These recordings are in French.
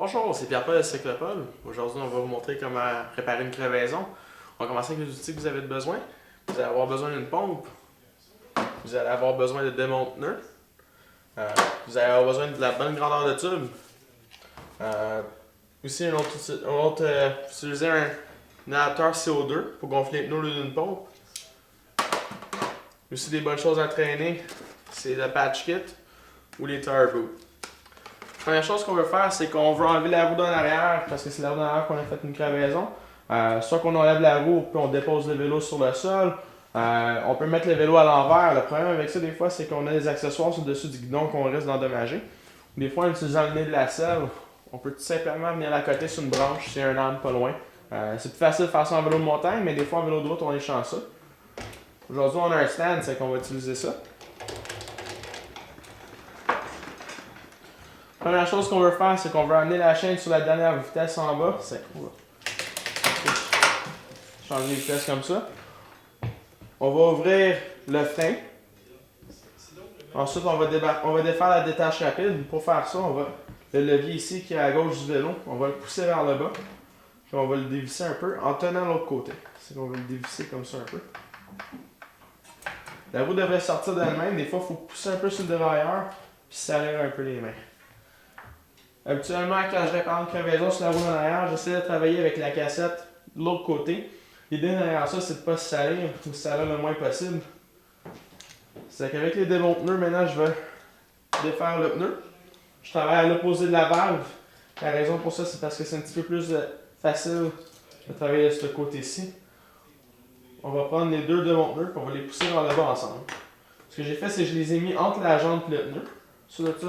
Bonjour, c'est Pierre-Paul de Cyclopole. Aujourd'hui, on va vous montrer comment réparer une crevaison. On va commencer avec les outils que vous avez besoin. Vous allez avoir besoin d'une pompe. Vous allez avoir besoin de démonte-pneus. Vous allez avoir besoin de la bonne grandeur de tube. Aussi, utiliser un adapteur CO2 pour gonfler les pneus au lieu d'une pompe. Aussi, des bonnes choses à traîner, c'est le patch kit ou les tire boots. La première chose qu'on veut faire, c'est qu'on veut enlever la roue d'en arrière, parce que c'est la roue d'en arrière qu'on a fait une crevaison. Soit qu'on enlève la roue, puis on dépose le vélo sur le sol. On peut mettre le vélo à l'envers. Le problème avec ça, des fois, c'est qu'on a des accessoires sur le dessus du guidon qu'on risque d'endommager. Des fois, en utilisant le nez de la selle, on peut tout simplement venir à côté sur une branche, s'il y a un arbre pas loin. C'est plus facile de faire ça en vélo de montagne, mais des fois en vélo de route, on est chanceux. Aujourd'hui, on a un stand, c'est qu'on va utiliser ça. Première chose qu'on veut faire, c'est qu'on veut amener la chaîne sur la dernière vitesse en bas. On va changer les vitesses comme ça. On va ouvrir le frein. Ensuite, on va défaire la détache rapide. Pour faire ça, le levier ici qui est à gauche du vélo, on va le pousser vers le bas. Puis on va le dévisser un peu en tenant l'autre côté. C'est qu'on va le dévisser comme ça un peu. La roue devrait sortir d'elle-même. Des fois, il faut pousser un peu sur le dérailleur puis serrer un peu les mains. Habituellement, quand je répare une crevaison sur la roue en arrière, j'essaie de travailler avec la cassette de l'autre côté. L'idée derrière ça, c'est de ne pas se salir ou se salir le moins possible. C'est qu'avec les démonte-pneus, maintenant, je vais défaire le pneu. Je travaille à l'opposé de la valve. La raison pour ça, c'est parce que c'est un petit peu plus facile de travailler de ce côté-ci. On va prendre les deux démonte-pneus et on va les pousser vers le bas ensemble. Ce que j'ai fait, c'est que je les ai mis entre la jambe et le pneu. Sur le dessus,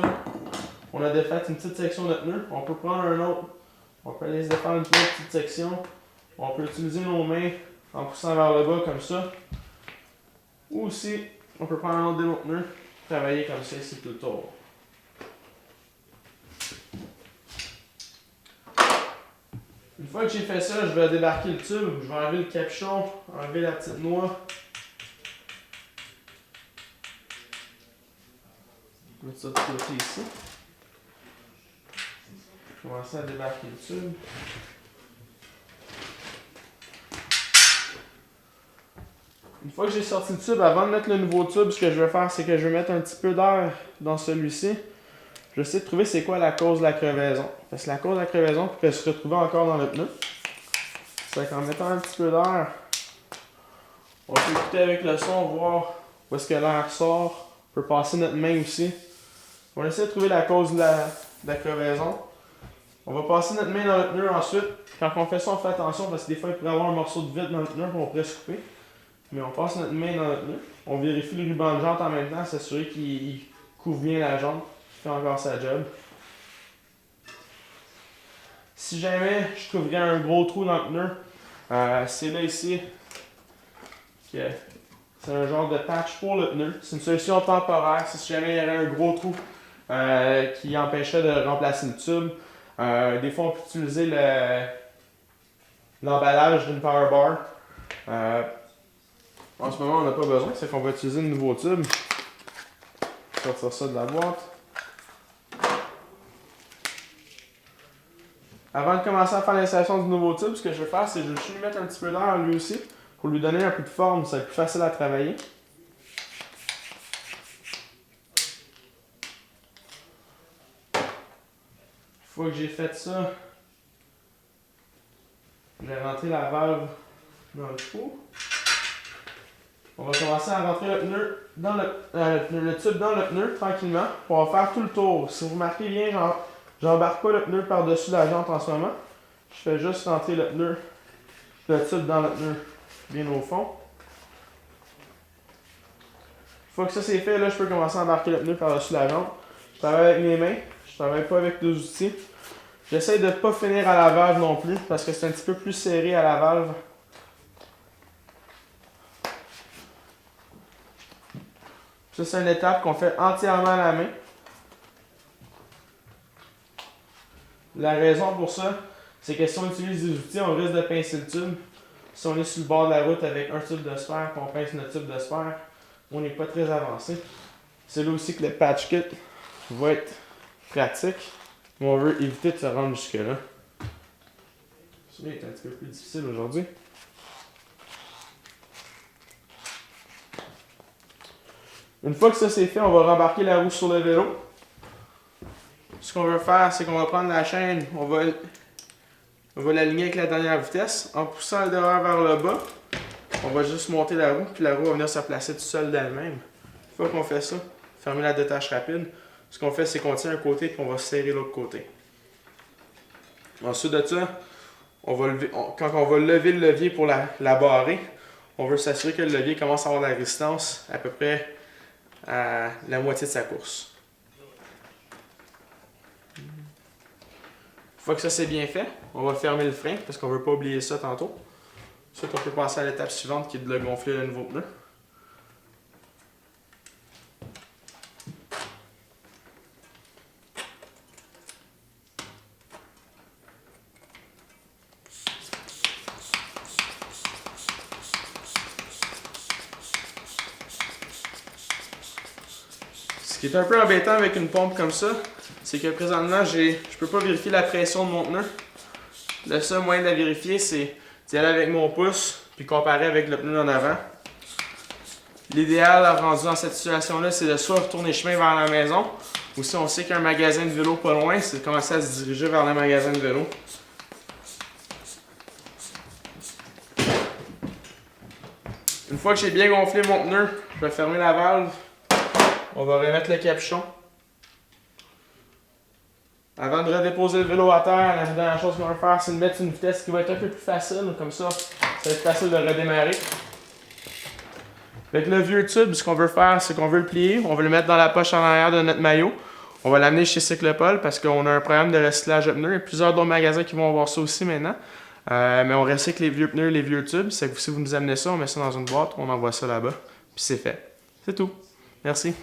on a défait une petite section de pneu. On peut prendre un autre. On peut aller se défaire une petite section. On peut utiliser nos mains en poussant vers le bas comme ça. Ou aussi, on peut prendre un autre démonte-pneu, travailler comme ça ici tout le tour. Une fois que j'ai fait ça, je vais débarquer le tube. Je vais enlever le capuchon, enlever la petite noix. Mettre ça de côté ici. Commencer à débarquer le tube. Une fois que j'ai sorti le tube, avant de mettre le nouveau tube, ce que je vais faire, c'est que je vais mettre un petit peu d'air dans celui-ci. Je vais essayer de trouver c'est quoi la cause de la crevaison. Parce que la cause de la crevaison, pour qu'elle se retrouve encore dans le pneu, c'est qu'en mettant un petit peu d'air, on peut écouter avec le son, voir où est-ce que l'air sort. On peut passer notre main aussi. On va essayer de trouver la cause de la crevaison. On va passer notre main dans le pneu ensuite. Quand on fait ça, on fait attention parce que des fois, il pourrait y avoir un morceau de vitre dans le pneu qu'on pourrait se couper. Mais on passe notre main dans le pneu. On vérifie le ruban de jante en même temps, s'assurer qu'il couvre bien la jante. Il fait encore sa job. Si jamais je trouverais un gros trou dans le pneu, c'est là ici que c'est un genre de patch pour le pneu. C'est une solution temporaire. Si jamais il y aurait un gros trou qui empêcherait de remplacer le tube, des fois on peut utiliser l'emballage d'une power bar. En ce moment, on n'a pas besoin, c'est qu'on va utiliser le nouveau tube. Je vais sortir ça de la boîte. Avant de commencer à faire l'installation du nouveau tube, ce que je vais faire, c'est que je vais juste lui mettre un petit peu d'air lui aussi, pour lui donner un peu de forme, ça va être plus facile à travailler. Une fois que j'ai fait ça, je vais rentrer la valve dans le trou. On va commencer à rentrer le pneu dans le tube dans le pneu tranquillement. On va faire tout le tour. Si vous remarquez bien, j'embarque pas le pneu par-dessus la jante en ce moment. Je fais juste rentrer le tube dans le pneu bien au fond. Une fois que ça c'est fait, là, je peux commencer à embarquer le pneu par-dessus la jante. Je travaille avec mes mains, je travaille pas avec des outils. J'essaie de ne pas finir à la valve non plus parce que c'est un petit peu plus serré à la valve. Ça, c'est une étape qu'on fait entièrement à la main. La raison pour ça, c'est que si on utilise des outils, on risque de pincer le tube. Si on est sur le bord de la route avec un tube de sphère, qu'on pince notre tube de sphère, on n'est pas très avancé. C'est là aussi que le patch kit va être pratique. Mais on veut éviter de se rendre jusque-là. Celui-là est un petit peu plus difficile aujourd'hui. Une fois que ça c'est fait, on va rembarquer la roue sur le vélo. Ce qu'on veut faire, c'est qu'on va prendre la chaîne, on va l'aligner avec la dernière vitesse. En poussant le derrière vers le bas, on va juste monter la roue, puis la roue va venir se placer tout seul d'elle-même. Une fois qu'on fait ça, fermer la détache rapide. Ce qu'on fait, c'est qu'on tient un côté et on va serrer l'autre côté. Ensuite de ça, quand on va lever le levier pour la barrer, on veut s'assurer que le levier commence à avoir de la résistance à peu près à la moitié de sa course. Une fois que ça c'est bien fait, on va fermer le frein parce qu'on ne veut pas oublier ça tantôt. Ensuite, on peut passer à l'étape suivante qui est de le gonfler le nouveau pneu. Ce qui est un peu embêtant avec une pompe comme ça, c'est que présentement, je peux pas vérifier la pression de mon pneu. Le seul moyen de la vérifier, c'est d'y aller avec mon pouce puis comparer avec le pneu en avant. L'idéal rendu dans cette situation-là, c'est de soit retourner chemin vers la maison, ou si on sait qu'il y a un magasin de vélo pas loin, c'est de commencer à se diriger vers le magasin de vélo. Une fois que j'ai bien gonflé mon pneu, je vais fermer la valve. On va remettre le capuchon. Avant de redéposer le vélo à terre, la dernière chose qu'on va faire, c'est de mettre une vitesse qui va être un peu plus facile. Comme ça va être facile de redémarrer. Avec le vieux tube, ce qu'on veut faire, c'est qu'on veut le plier. On veut le mettre dans la poche en arrière de notre maillot. On va l'amener chez Cyclopole parce qu'on a un programme de recyclage de pneus. Il y a plusieurs d'autres magasins qui vont avoir ça aussi maintenant. Mais on recycle les vieux pneus, les vieux tubes. C'est que si vous nous amenez ça, on met ça dans une boîte, on envoie ça là-bas. Puis c'est fait. C'est tout. Merci.